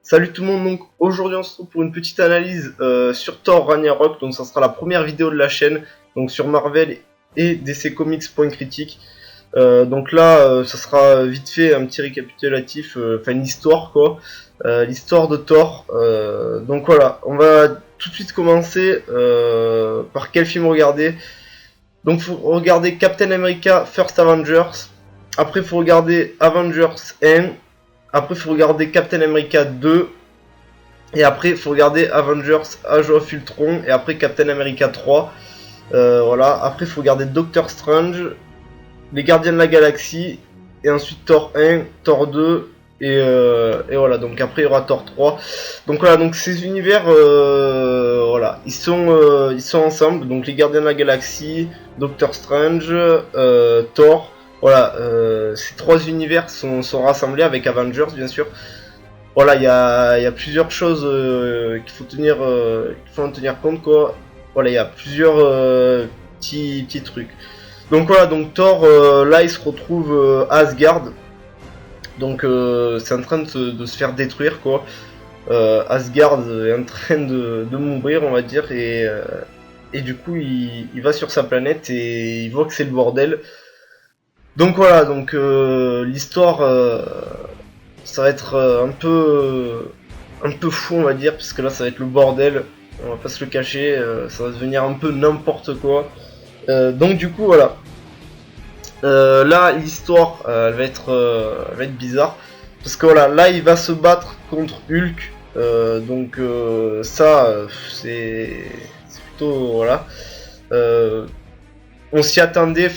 Salut tout le monde, donc aujourd'hui on se retrouve pour une petite analyse sur Thor Ragnarok, donc ça sera la première vidéo de la chaîne, donc sur Marvel et DC Comics Point Critique. Donc là, ça sera vite fait un petit récapitulatif, enfin une histoire quoi, l'histoire de Thor. Donc voilà, on va tout de suite commencer par quel film regarder. Donc faut regarder Captain America First Avengers, après faut regarder Avengers 1. Après, il faut regarder Captain America 2. Et après, il faut regarder Avengers Age of Ultron. Et après, Captain America 3. Voilà. Après, il faut regarder Doctor Strange. Les Gardiens de la Galaxie. Et ensuite, Thor 1, Thor 2. Et voilà. Donc après, il y aura Thor 3. Donc voilà. Donc ces univers, voilà. Ils sont ensemble. Donc les Gardiens de la Galaxie, Doctor Strange, Thor. Voilà, ces trois univers sont rassemblés avec Avengers, bien sûr. Voilà, il y a plusieurs choses qu'il faut en tenir compte, quoi. Voilà, il y a plusieurs petits trucs. Donc voilà, donc Thor, là, il se retrouve à Asgard. Donc c'est en train de se faire détruire, quoi. Asgard est en train de mourir, on va dire, et du coup, il va sur sa planète et il voit que c'est le bordel. Donc voilà, donc l'histoire, ça va être un peu fou, on va dire, parce que là ça va être le bordel, on va pas se le cacher, ça va devenir un peu n'importe quoi. Donc du coup voilà, là l'histoire elle va être bizarre, parce que voilà, là il va se battre contre Hulk, donc ça c'est plutôt voilà. Euh, on s'y attendait,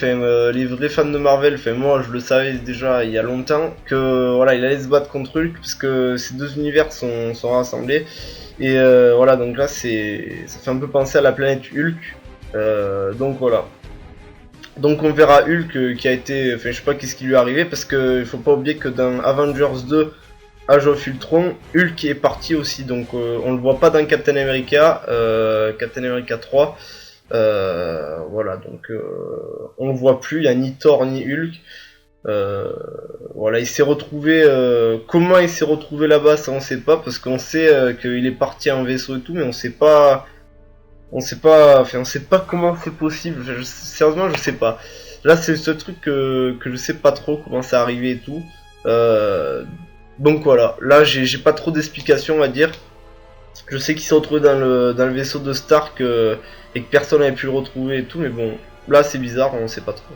les vrais fans de Marvel, moi je le savais déjà il y a longtemps, que voilà, il allait se battre contre Hulk, parce que ces deux univers sont rassemblés. Et voilà, donc là ça fait un peu penser à la planète Hulk. Donc voilà. Donc on verra Hulk qui a été, je sais pas qu'est-ce qui lui est arrivé, parce que il faut pas oublier que dans Avengers 2, Age of Ultron, Hulk est parti aussi, donc on le voit pas dans Captain America, Captain America 3. Voilà, donc on le voit plus, il n'y a ni Thor ni Hulk. Voilà, il s'est retrouvé. Comment il s'est retrouvé là-bas, ça on sait pas, parce qu'on sait qu'il est parti en vaisseau et tout, mais on sait pas. On sait pas comment c'est possible. Sérieusement, je sais pas. Là, c'est ce truc que je sais pas trop comment c'est arrivé et tout. Donc voilà, là j'ai pas trop d'explications à dire. Je sais qu'il s'est retrouvé dans le vaisseau de Stark et que personne n'avait pu le retrouver et tout, mais bon, là c'est bizarre, on sait pas trop.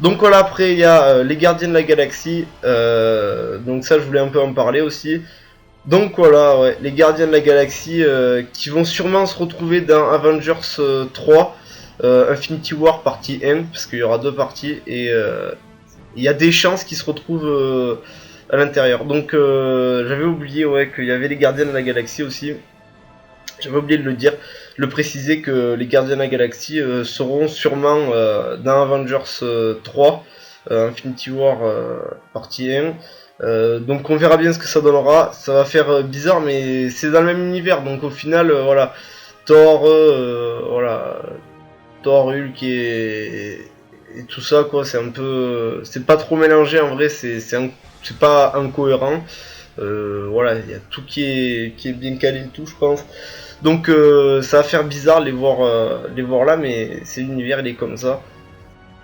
Donc voilà, après il y a les Gardiens de la Galaxie, donc ça je voulais un peu en parler aussi. Donc voilà, ouais, les Gardiens de la Galaxie qui vont sûrement se retrouver dans Avengers 3, Infinity War partie 1, parce qu'il y aura deux parties, et il y a des chances qu'ils se retrouvent à l'intérieur. Donc j'avais oublié ouais, qu'il y avait les Gardiens de la Galaxie aussi. J'avais oublié de le dire, le préciser que les Gardiens de la Galaxie seront sûrement dans Avengers 3, Infinity War partie 1. Donc on verra bien ce que ça donnera. Ça va faire bizarre, mais c'est dans le même univers. Donc au final, voilà, Thor, voilà, Thor, Hulk et tout ça quoi. C'est un peu, c'est pas trop mélangé en vrai. C'est pas incohérent. Voilà, il y a tout qui est bien calé et tout, je pense. Donc ça va faire bizarre les voir là, mais c'est l'univers, il est comme ça.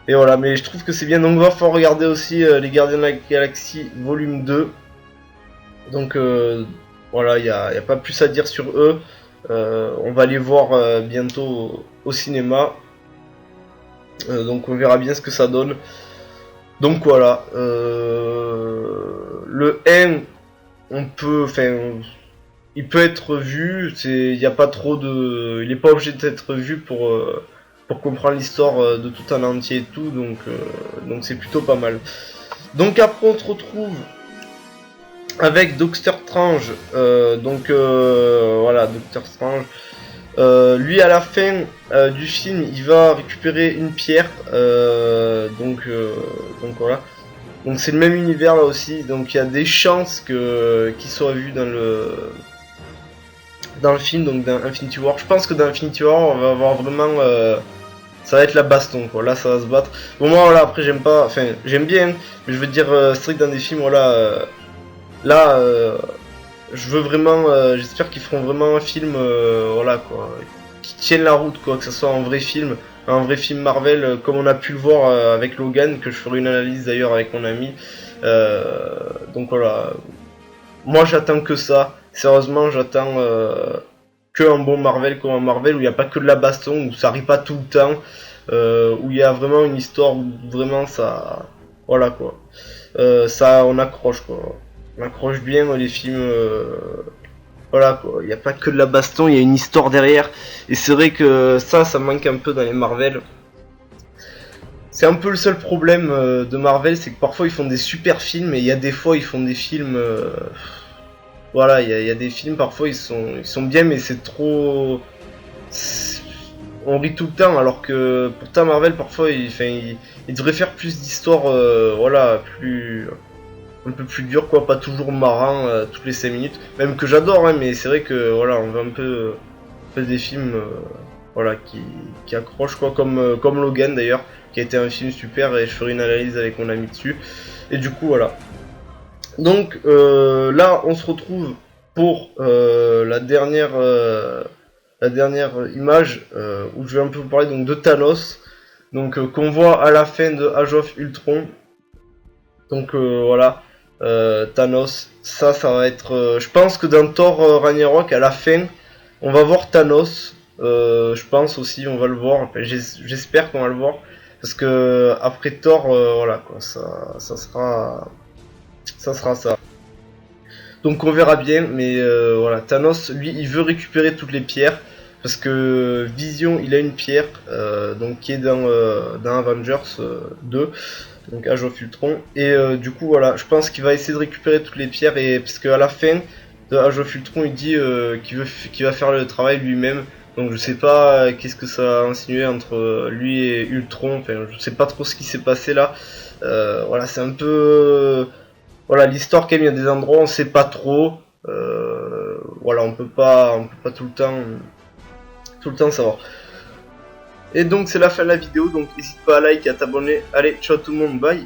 Et voilà, mais je trouve que c'est bien. Donc va falloir regarder aussi les Gardiens de la Galaxie volume 2. Donc voilà, il n'y a pas plus à dire sur eux. On va les voir bientôt au cinéma. Donc on verra bien ce que ça donne. Donc voilà. Le M, on peut. Il peut être vu, il n'y a pas trop de. Il n'est pas obligé d'être vu pour comprendre l'histoire de tout en entier et tout, donc c'est plutôt pas mal. Donc après on se retrouve avec Doctor Strange, voilà, Doctor Strange. Lui à la fin du film, il va récupérer une pierre, donc voilà. Donc c'est le même univers là aussi, donc il y a des chances qu'il soit vu dans le film, donc dans Infinity War. Je pense que dans Infinity War, on va avoir vraiment. Ça va être la baston, quoi. Là, ça va se battre. Bon, moi, voilà, après, j'aime pas. Enfin, j'aime bien, mais je veux dire, strict dans des films, voilà. Là, je veux vraiment, j'espère qu'ils feront vraiment un film, voilà quoi, qui tienne la route quoi, que ce soit un vrai film Marvel, comme on a pu le voir avec Logan, que je ferai une analyse d'ailleurs avec mon ami. Donc voilà, moi j'attends que ça, sérieusement j'attends que un bon Marvel comme un Marvel où il n'y a pas que de la baston, où ça arrive pas tout le temps, où il y a vraiment une histoire où vraiment ça, voilà quoi, ça on accroche quoi, on accroche bien les films. Voilà quoi, il n'y a pas que de la baston, il y a une histoire derrière. Et c'est vrai que ça manque un peu dans les Marvel. C'est un peu le seul problème de Marvel, c'est que parfois ils font des super films et il y a des fois ils font des films. Voilà, il y a des films parfois ils sont bien, mais c'est trop. On rit tout le temps, alors que pourtant Marvel parfois il devrait faire plus d'histoires, voilà, plus un peu plus dur quoi, pas toujours marrant toutes les 5 minutes, même que j'adore hein, mais c'est vrai que voilà, on veut un peu des films voilà qui accrochent quoi, comme Logan d'ailleurs, qui a été un film super et je ferai une analyse avec mon ami dessus. Et du coup voilà. Donc là on se retrouve pour la dernière image où je vais un peu vous parler donc de Thanos, donc qu'on voit à la fin de Age of Ultron. Donc voilà, Thanos, ça va être. Je pense que dans Thor Ragnarok, à la fin, on va voir Thanos. Je pense aussi, on va le voir. Enfin, j'espère qu'on va le voir. Parce que après Thor, voilà quoi, ça sera ça. Donc on verra bien, mais voilà, Thanos, lui, il veut récupérer toutes les pierres. Parce que Vision, il a une pierre, donc qui est dans Avengers 2. Donc Age of Ultron, et du coup voilà, je pense qu'il va essayer de récupérer toutes les pierres, et parce qu'à la fin de Age of Ultron il dit qu'il va faire le travail lui-même. Donc je sais pas qu'est-ce que ça a insinué entre lui et Ultron, enfin je sais pas trop ce qui s'est passé là. Voilà, c'est un peu voilà, l'histoire quand même, il y a des endroits on sait pas trop. Voilà, on peut pas tout le temps savoir. Et donc c'est la fin de la vidéo, donc n'hésite pas à like et à t'abonner. Allez, ciao tout le monde, bye.